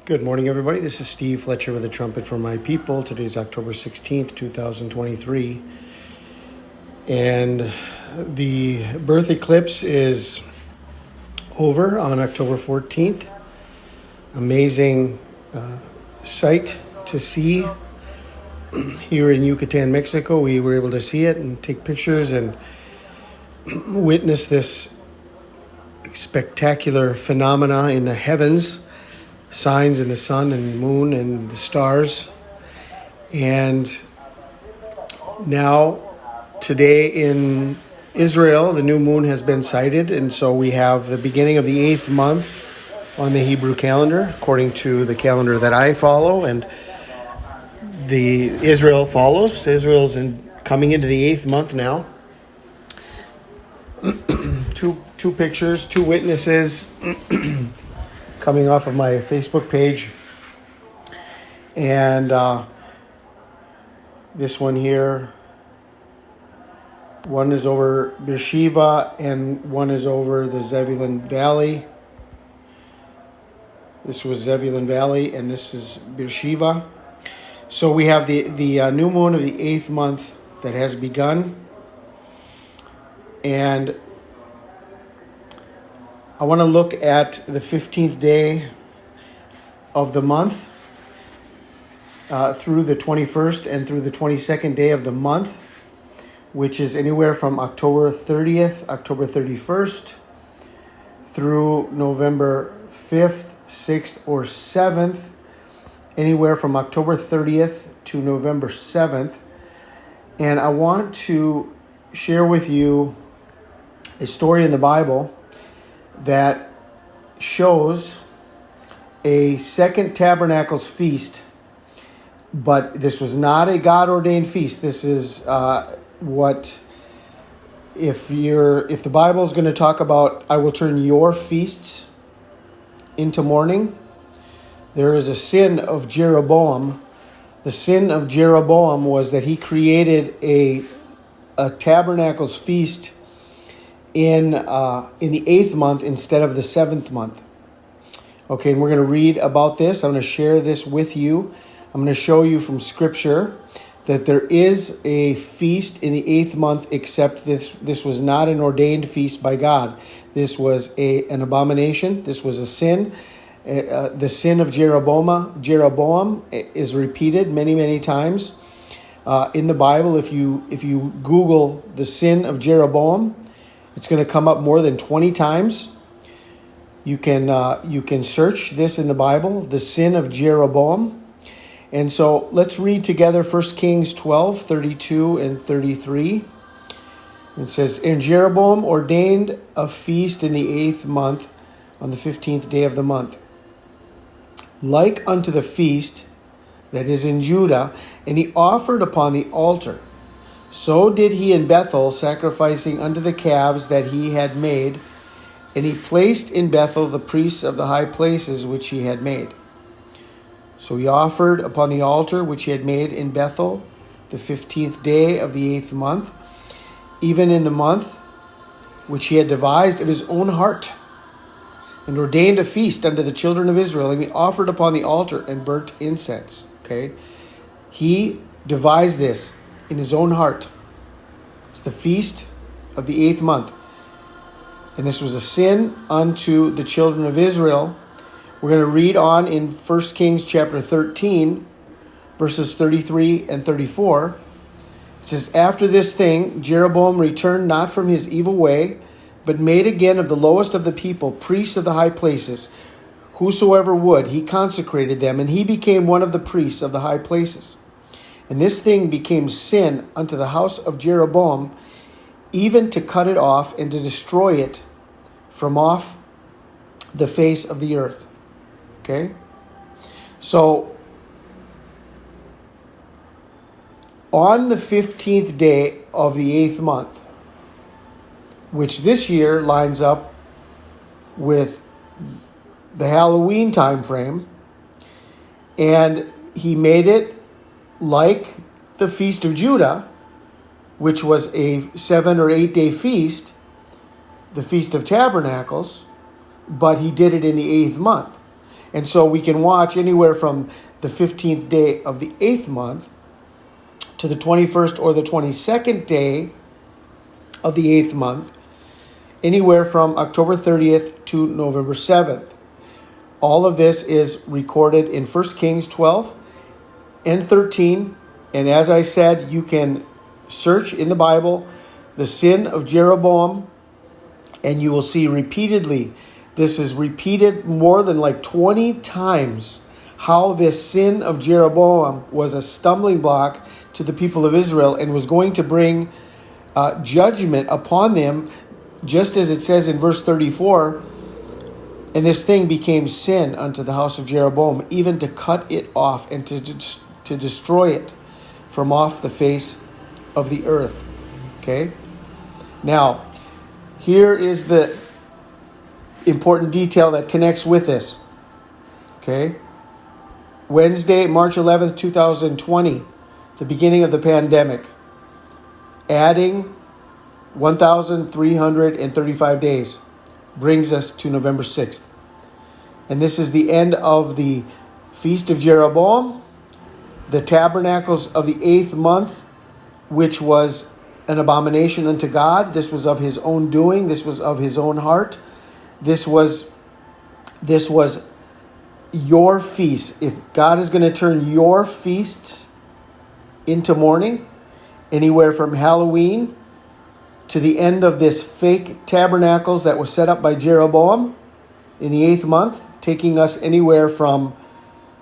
Good morning, everybody. This is Steve Fletcher with a trumpet for my people. Today's October 16th, 2023. And the birth eclipse is over on October 14th. Amazing sight to see here in Yucatan, Mexico. We were able to see it and take pictures and witness this spectacular phenomena in the heavens. Signs in the sun and moon and the stars. And now, today in Israel, the new moon has been sighted. And so we have the beginning of the 8th month on the Hebrew calendar, according to the calendar that I follow. And Israel follows. Israel's coming into the 8th month now. Two pictures, two witnesses. Coming off of my Facebook page, and this one here, one is over Beersheba and one is over the Zebulun Valley. This was Zebulun Valley and this is Beersheba. So we have the new moon of the 8th month that has begun, and I want to look at the 15th day of the month through the 21st and through the 22nd day of the month, which is anywhere from October 30th, October 31st, through November 5th, 6th, or 7th, anywhere from October 30th to November 7th. And I want to share with you a story in the Bible that shows a second tabernacles feast, but this was not a God-ordained feast. This is if the Bible is going to talk about, I will turn your feasts into mourning. There is a sin of Jeroboam. The sin of Jeroboam was that he created a tabernacles feast in the 8th month instead of the 7th month. Okay, and we're going to read about this. I'm going to share this with you. I'm going to show you from Scripture that there is a feast in the 8th month, except this was not an ordained feast by God. This was an abomination. This was a sin. The sin of Jeroboam is repeated many, many times in the Bible. If you Google the sin of Jeroboam, it's going to come up more than 20 times. You can search this in the Bible, the sin of Jeroboam. And so let's read together 1 Kings 12, 32 and 33. It says, And Jeroboam ordained a feast in the 8th month on the 15th day of the month, like unto the feast that is in Judah, and he offered upon the altar. So did he in Bethel, sacrificing unto the calves that he had made, and he placed in Bethel the priests of the high places which he had made. So he offered upon the altar which he had made in Bethel the 15th day of the 8th month, even in the month which he had devised of his own heart, and ordained a feast unto the children of Israel, and he offered upon the altar and burnt incense. Okay, he devised this in his own heart. It's the feast of the 8th month. And this was a sin unto the children of Israel. We're going to read on in 1 Kings chapter 13, verses 33 and 34. It says, After this thing, Jeroboam returned not from his evil way, but made again of the lowest of the people priests of the high places. Whosoever would, he consecrated them, and he became one of the priests of the high places. And this thing became sin unto the house of Jeroboam, even to cut it off and to destroy it from off the face of the earth. Okay? So, on the 15th day of the 8th month, which this year lines up with the Halloween time frame, and he made it like the Feast of Judah, which was a 7 or 8 day feast, the Feast of Tabernacles, but he did it in the 8th month. And so we can watch anywhere from the 15th day of the 8th month to the 21st or the 22nd day of the 8th month, anywhere from October 30th to November 7th. All of this is recorded in 1 Kings 12 and 13. And as I said, you can search in the Bible the sin of Jeroboam, and you will see repeatedly, this is repeated more than like 20 times, how this sin of Jeroboam was a stumbling block to the people of Israel and was going to bring judgment upon them, just as it says in verse 34, and this thing became sin unto the house of Jeroboam, even to cut it off and to destroy it from off the face of the earth. Okay? Now, here is the important detail that connects with this. Okay? Wednesday, March 11th, 2020, the beginning of the pandemic, adding 1,335 days brings us to November 6th. And this is the end of the Feast of Jeroboam, the tabernacles of the 8th month, which was an abomination unto God. This was of his own doing. This was of his own heart. This was your feast. If God is going to turn your feasts into mourning, anywhere from Halloween to the end of this fake tabernacles that was set up by Jeroboam in the 8th month, taking us anywhere from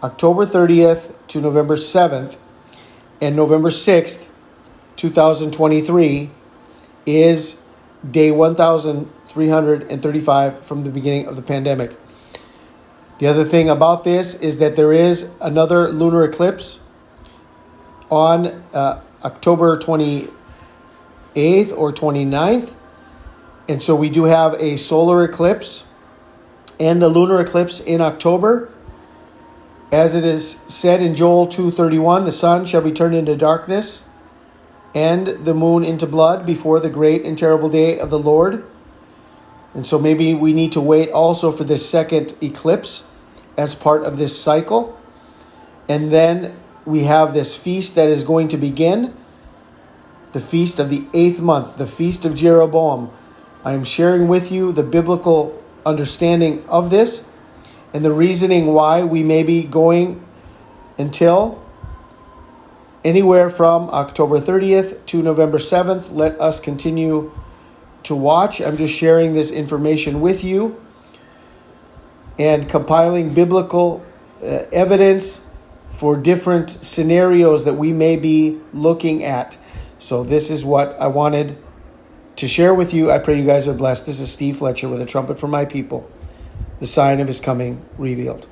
October 30th to November 7th, and November 6th, 2023 is day 1,335 from the beginning of the pandemic. The other thing about this is that there is another lunar eclipse on October 28th or 29th. And so we do have a solar eclipse and a lunar eclipse in October. As it is said in Joel 2:31, the sun shall be turned into darkness and the moon into blood before the great and terrible day of the Lord. And so maybe we need to wait also for this second eclipse as part of this cycle. And then we have this feast that is going to begin, the feast of the 8th month, the Feast of Jeroboam. I am sharing with you the biblical understanding of this and the reasoning why we may be going until anywhere from October 30th to November 7th. Let us continue to watch. I'm just sharing this information with you and compiling biblical evidence for different scenarios that we may be looking at. So this is what I wanted to share with you. I pray you guys are blessed. This is Steve Fletcher with a trumpet for my people, the sign of his coming revealed.